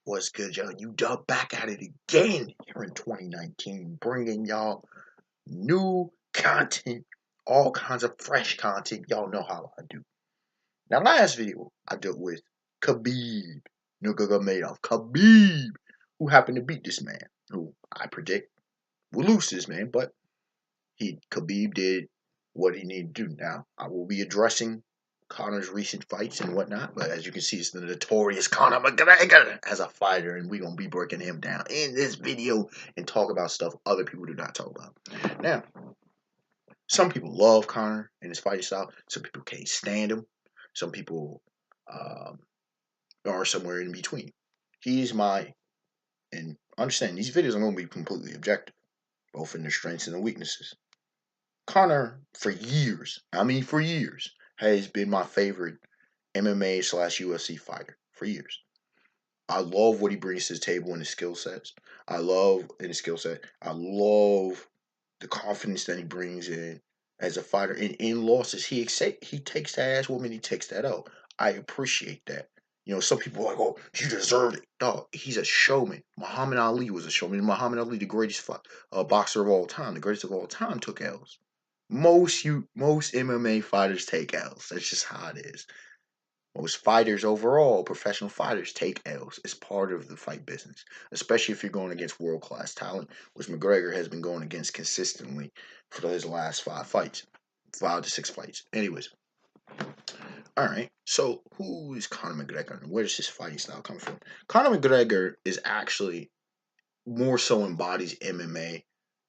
What's good, y'all? You dub back at it again here in 2019, bringing y'all new content, all kinds of fresh content. Y'all know how I do. Now, last video I dealt with Khabib, Nurmagomedov, Khabib, who happened to beat this man, who I predict will lose this man, but Khabib did what he needed to do. Now, I will be addressing Conor's recent fights and whatnot, but as you can see, it's the notorious Conor McGregor as a fighter, and we're gonna be breaking him down in this video and talk about stuff other people do not talk about. Now, some people love Conor and his fighting style. Some people can't stand him. Some people um, are somewhere in between. He's my and understand these videos are gonna be completely objective, both in their strengths and the weaknesses. Conor, for years, for years, has been my favorite MMA/UFC fighter for years. I love what he brings to the table in his skill sets. I love the confidence that he brings in as a fighter. In losses, he takes that ass whooping, he takes that out. I appreciate that. You know, some people are like, "Oh, you deserved it." Dog, he's a showman. Muhammad Ali was a showman. Muhammad Ali, the greatest boxer of all time, the greatest of all time, took L's. Most MMA fighters take L's. That's just how it is. Most fighters overall, professional fighters, take L's. It's part of the fight business, especially if you're going against world class talent, which McGregor has been going against consistently for his last 5 to 6 fights. Anyways, all right. So who is Conor McGregor and where does his fighting style come from? Conor McGregor is actually more so embodies MMA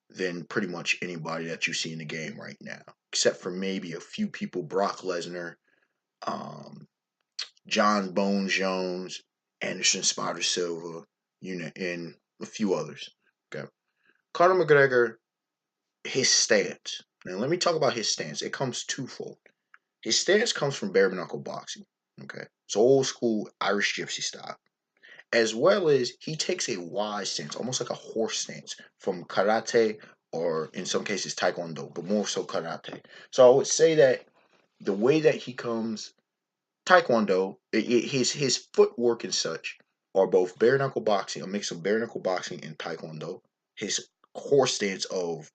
than pretty much anybody that you see in the game right now, except for maybe a few people, Brock Lesnar, um, John Bones Jones, Anderson Spider Silva, and a few others. Okay. Conor McGregor, his stance. Now let me talk about his stance. It comes twofold. His stance comes from bare knuckle boxing. Okay. It's old school Irish gypsy style. As well as he takes a wide stance, almost like a horse stance, from karate or in some cases taekwondo, but more so karate. So I would say that the way that he comes taekwondo, his footwork and such are both bare knuckle boxing, a mix of bare knuckle boxing and taekwondo. His core stance of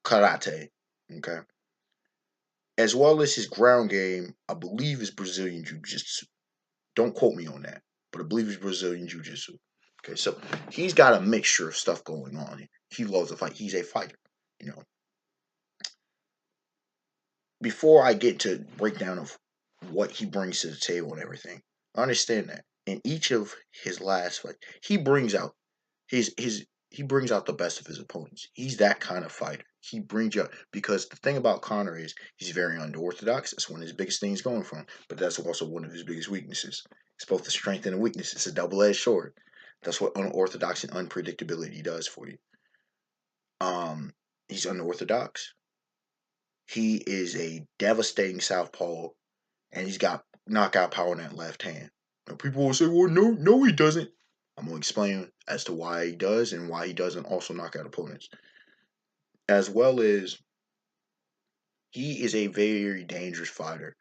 karate, okay, as well as his ground game, I believe is Brazilian jiu-jitsu. Don't quote me on that, but I believe it's Brazilian jiu-jitsu. Okay, so he's got a mixture of stuff going on. He loves to fight. He's a fighter, you know. Before I get to breakdown of what he brings to the table and everything, I understand that in each of his last fight, he brings out the best of his opponents. He's that kind of fighter. He brings you up because the thing about Conor is he's very unorthodox. That's one of his biggest things going from, but that's also one of his biggest weaknesses. It's both a strength and a weakness. It's a double-edged sword. That's what unorthodox and unpredictability does for you. He's unorthodox. He is a devastating southpaw, and he's got knockout power in that left hand. Now, people will say, "Well, no, he doesn't." I'm gonna explain as to why he does and why he doesn't also knock out opponents, as well as he is a very dangerous fighter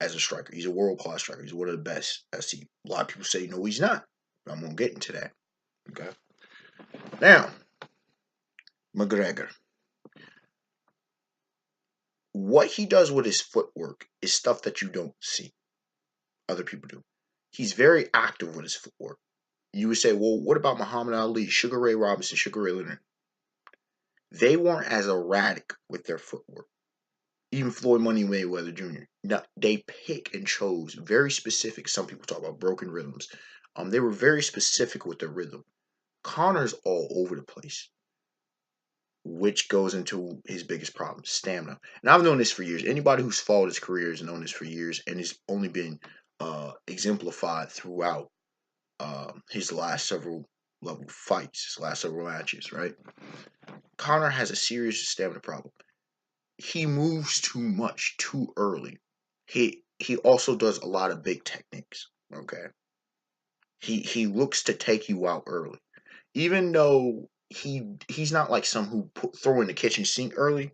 as a striker. He's a world class striker. He's one of the best. A lot of people say no, he's not. But I'm gonna get into that. Okay. Now, McGregor. What he does with his footwork is stuff that you don't see other people do. He's very active with his footwork. You would say, well, what about Muhammad Ali, Sugar Ray Robinson, Sugar Ray Leonard? They weren't as erratic with their footwork. Even Floyd Money Mayweather Jr. Now, they pick and chose very specific. Some people talk about broken rhythms. They were very specific with their rhythm. Conor's all over the place, which goes into his biggest problem, stamina. And I've known this for years. Anybody who's followed his career has known this for years, and it's only been exemplified throughout his last several level fights, his last several matches, right? Conor has a serious stamina problem. He moves too much too early. He also does a lot of big techniques. Okay. He looks to take you out early. Even though he's not like some who throw in the kitchen sink early,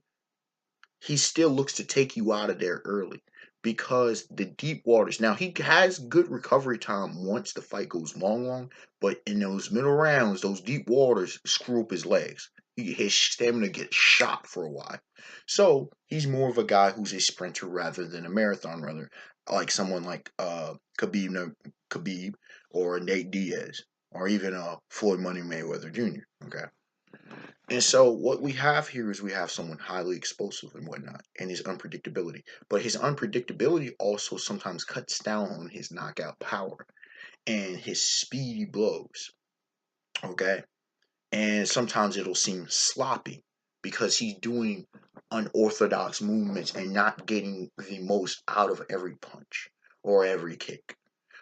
he still looks to take you out of there early. because the deep waters. Now he has good recovery time once the fight goes long, but in those middle rounds, those deep waters screw up his legs. His stamina gets shot for a while. So he's more of a guy who's a sprinter rather than a marathon runner, like someone like Khabib or Nate Diaz or even Floyd Money Mayweather Jr. Okay. And so what we have here is we have someone highly explosive and whatnot, and his unpredictability. But his unpredictability also sometimes cuts down on his knockout power and his speedy blows. Okay. And sometimes it'll seem sloppy because he's doing unorthodox movements and not getting the most out of every punch or every kick,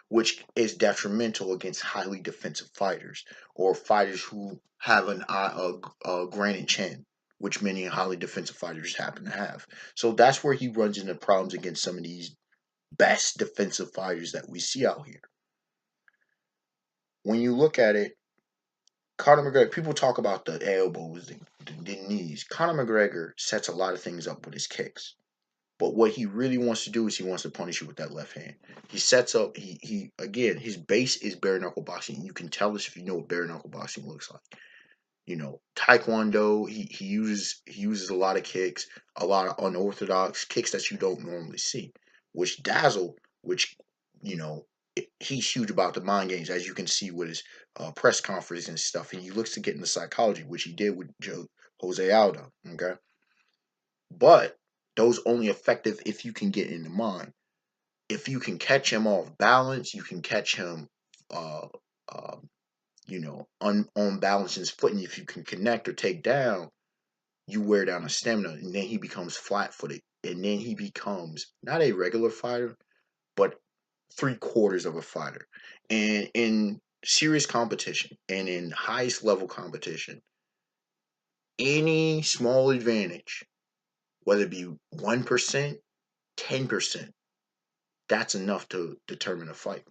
which is detrimental against highly defensive fighters or fighters who have a granite chin, which many highly defensive fighters happen to have. So that's where he runs into problems against some of these best defensive fighters that we see out here. When you look at it, Conor McGregor, people talk about the elbows, the knees. Conor McGregor sets a lot of things up with his kicks. But what he really wants to do is he wants to punish you with that left hand. He sets up. He again. His base is bare knuckle boxing. You can tell this if you know what bare knuckle boxing looks like. You know, Taekwondo. He uses a lot of kicks, a lot of unorthodox kicks that you don't normally see. Which Dazzle, which you know, he's huge about the mind games, as you can see with his press conference and stuff. And he looks to get into psychology, which he did with Jose Aldo. Okay, but those only effective if you can get in the mind. If you can catch him off balance, you can catch him, uh, uh, on balance in his foot. And if you can connect or take down, you wear down his stamina, and then he becomes flat-footed, and then he becomes not a regular fighter, but three-quarters of a fighter. And in serious competition and in highest level competition, any small advantage, whether it be 1%, 10%, that's enough to determine a fight.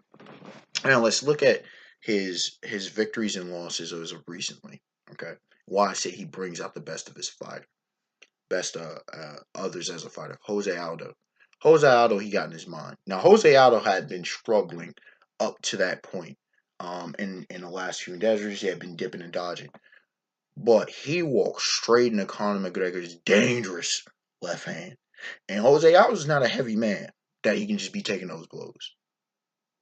Now let's look at his victories and losses as of recently. Okay, why I say he brings out the best of his fighter, best others as a fighter. Jose Aldo. Jose Aldo, he got in his mind. Now Jose Aldo had been struggling up to that point. In the last few endeavors, he had been dipping and dodging, but he walked straight into Conor McGregor's dangerous left hand. And Jose Aldo's not a heavy man that he can just be taking those blows.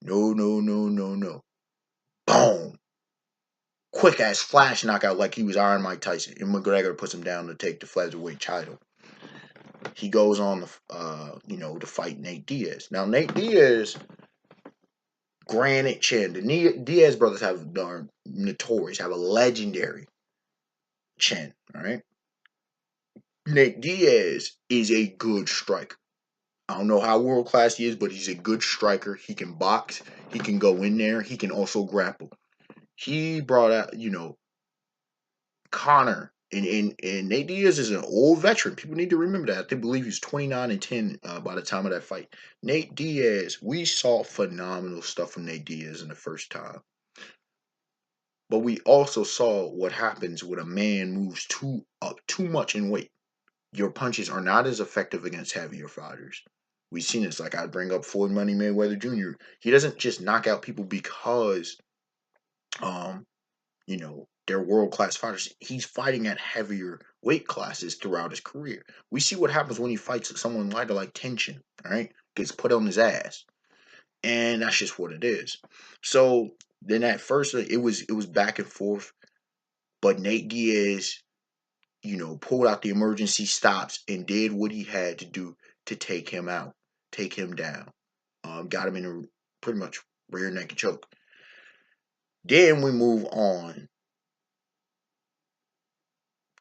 No, no, no, no, no. Boom. Quick ass flash knockout like he was Iron Mike Tyson. And McGregor puts him down to take the featherweight title. He goes on to fight Nate Diaz. Now Nate Diaz, granite chin. The Diaz brothers have darn notorious, have a legendary chin. All right. Nate Diaz is a good striker. I don't know how world class he is, but he's a good striker. He can box. He can go in there. He can also grapple. He brought out, Connor and Nate Diaz is an old veteran. People need to remember that. They believe he's 29-10 by the time of that fight. Nate Diaz, we saw phenomenal stuff from Nate Diaz in the first time. But we also saw what happens when a man moves too much in weight. Your punches are not as effective against heavier fighters. We've seen this. Like I bring up Floyd Money Mayweather Jr. He doesn't just knock out people because um they're world class fighters. He's fighting at heavier weight classes throughout his career. We see what happens when he fights someone lighter like Tension, all right? Gets put on his ass. And that's just what it is. So then at first it was back and forth, but Nate Diaz, pulled out the emergency stops and did what he had to do to take him out, take him down. Got him in a pretty much rear naked choke. Then we move on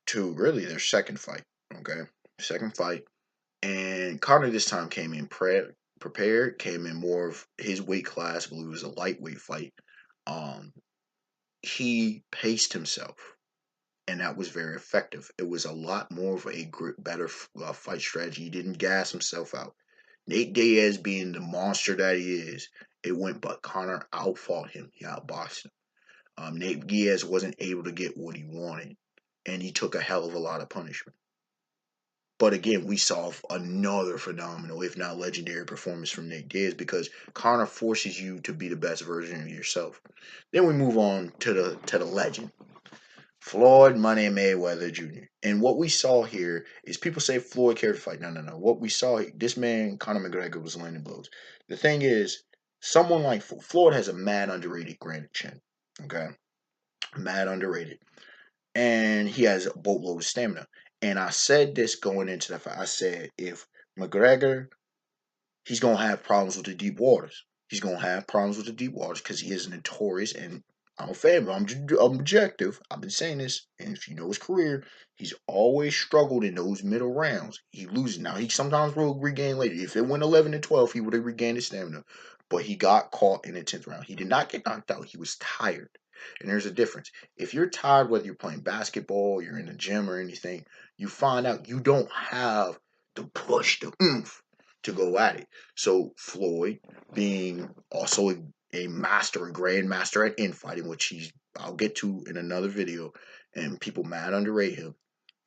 to really their second fight. Okay, second fight, and Conor this time came in prepared, came in more of his weight class. I believe it was a lightweight fight. Um, he paced himself, and that was very effective. It was a lot more of a better fight strategy. He didn't gas himself out. Nate Diaz being the monster that he is, it went, but Conor outfought him. He outboxed him. Nate Diaz wasn't able to get what he wanted, and he took a hell of a lot of punishment. But again, we saw another phenomenal, if not legendary, performance from Nate Diaz because Conor forces you to be the best version of yourself. Then we move on to the legend, Floyd Money Mayweather Jr. And what we saw here is people say Floyd carried the fight. No, no, no. What we saw, this man, Conor McGregor, was landing blows. The thing is, someone like Floyd has a mad underrated granite chin. Okay, mad underrated, and he has a boatload of stamina. And I said this going into the fight. I said if McGregor, he's gonna have problems with the deep waters. He's gonna have problems with the deep waters because he is notorious. And I'm a fan, but I'm objective. I've been saying this, and if you know his career, he's always struggled in those middle rounds. He loses. Now he sometimes will regain later. If it went 11-12, he would have regained his stamina. But he got caught in the 10th round. He did not get knocked out. He was tired. And there's a difference. If you're tired, whether you're playing basketball, you're in the gym or anything, you find out you don't have the push, the oomph to go at it. So Floyd, being also a master, a grandmaster at infighting, which I'll get to in another video, and people mad underrate him.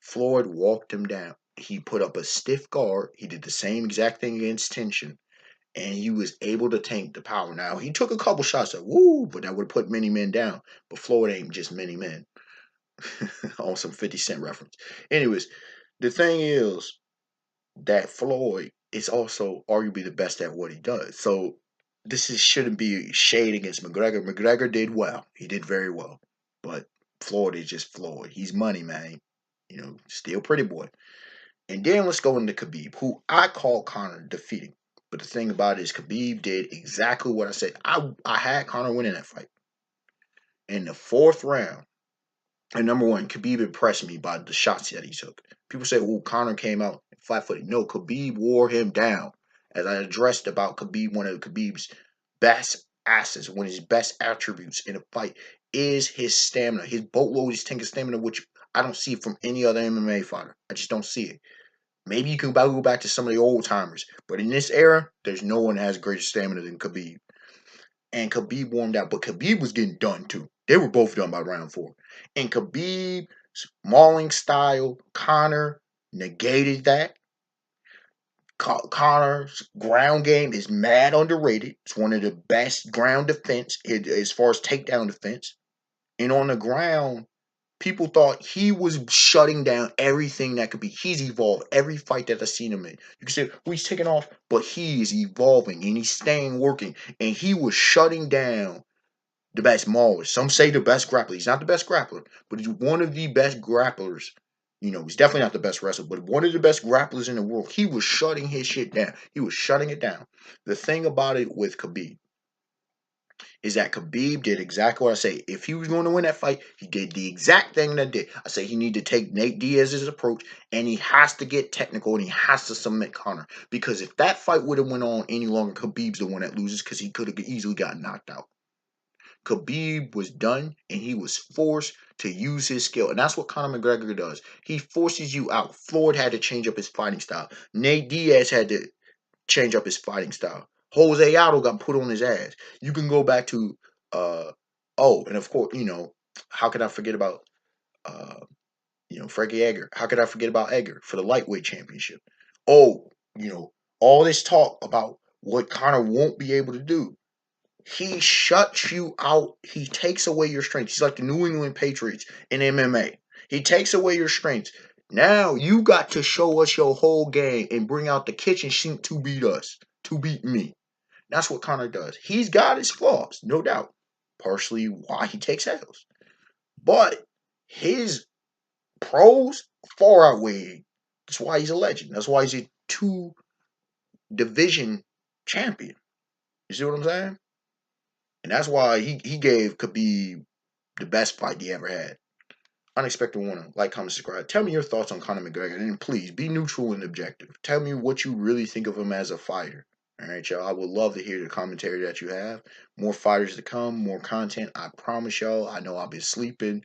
Floyd walked him down. He put up a stiff guard. He did the same exact thing against tension, and he was able to tank the power. Now he took a couple shots at woo, but that would have put many men down. But Floyd ain't just many men. On some 50 Cent reference. Anyways, the thing is that Floyd is also arguably the best at what he does. So shouldn't be shade against McGregor. McGregor did well. He did very well. But Floyd is just Floyd. He's money, man. Still pretty boy. And then let's go into Khabib, who I call Conor defeating. But the thing about it is Khabib did exactly what I said. I had Conor winning that fight. In the 4th round, and number one, Khabib impressed me by the shots that he took. People say, "Oh, Conor came out flat-footed." No, Khabib wore him down. As I addressed about Khabib, one of Khabib's best assets, one of his best attributes in a fight is his stamina. His boatload, his tank of stamina, which I don't see from any other MMA fighter. I just don't see it. Maybe you can go back to some of the old timers, but in this era, there's no one that has greater stamina than Khabib. And Khabib warmed out, but Khabib was getting done too. They were both done by round 4. And Khabib's mauling style, Conor negated that. Conor's ground game is mad underrated. It's one of the best ground defense as far as takedown defense. And on the ground, people thought he was shutting down everything that could be. He's evolved every fight that I've seen him in. You can say, well, he's taking off, but he is evolving and he's staying working. And he was shutting down the best mauler. Some say the best grappler. He's not the best grappler, but he's one of the best grapplers. He's definitely not the best wrestler, but one of the best grapplers in the world. He was shutting his shit down. He was shutting it down. The thing about it with Khabib is that Khabib did exactly what I say. If he was going to win that fight, he did the exact thing that I did. I say he need to take Nate Diaz's approach, and he has to get technical, and he has to submit Conor. Because if that fight would have went on any longer, Khabib's the one that loses because he could have easily got knocked out. Khabib was done, and he was forced to use his skill. And that's what Conor McGregor does. He forces you out. Floyd had to change up his fighting style. Nate Diaz had to change up his fighting style. Jose Aldo got put on his ass. You can go back to, and of course, how could I forget about, Frankie Edgar? How could I forget about Edgar for the lightweight championship? Oh, all this talk about what Conor won't be able to do. He shuts you out. He takes away your strength. He's like the New England Patriots in MMA. He takes away your strengths. Now you got to show us your whole game and bring out the kitchen sink to beat us, to beat me. That's what Conor does. He's got his flaws, no doubt. Partially why he takes L's. But his pros far outweigh. That's why he's a legend. That's why he's a 2-division champion. You see what I'm saying? And that's why he gave Khabib the best fight he ever had. Unexpected Warner. Like, comment, subscribe. Tell me your thoughts on Conor McGregor. And please, be neutral and objective. Tell me what you really think of him as a fighter. All right, y'all. I would love to hear the commentary that you have. More fighters to come. More content. I promise y'all. I know I've been sleeping.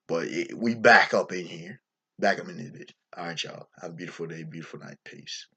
But we back up in here. Back up in this bitch. All right, y'all. Have a beautiful day. Beautiful night. Peace.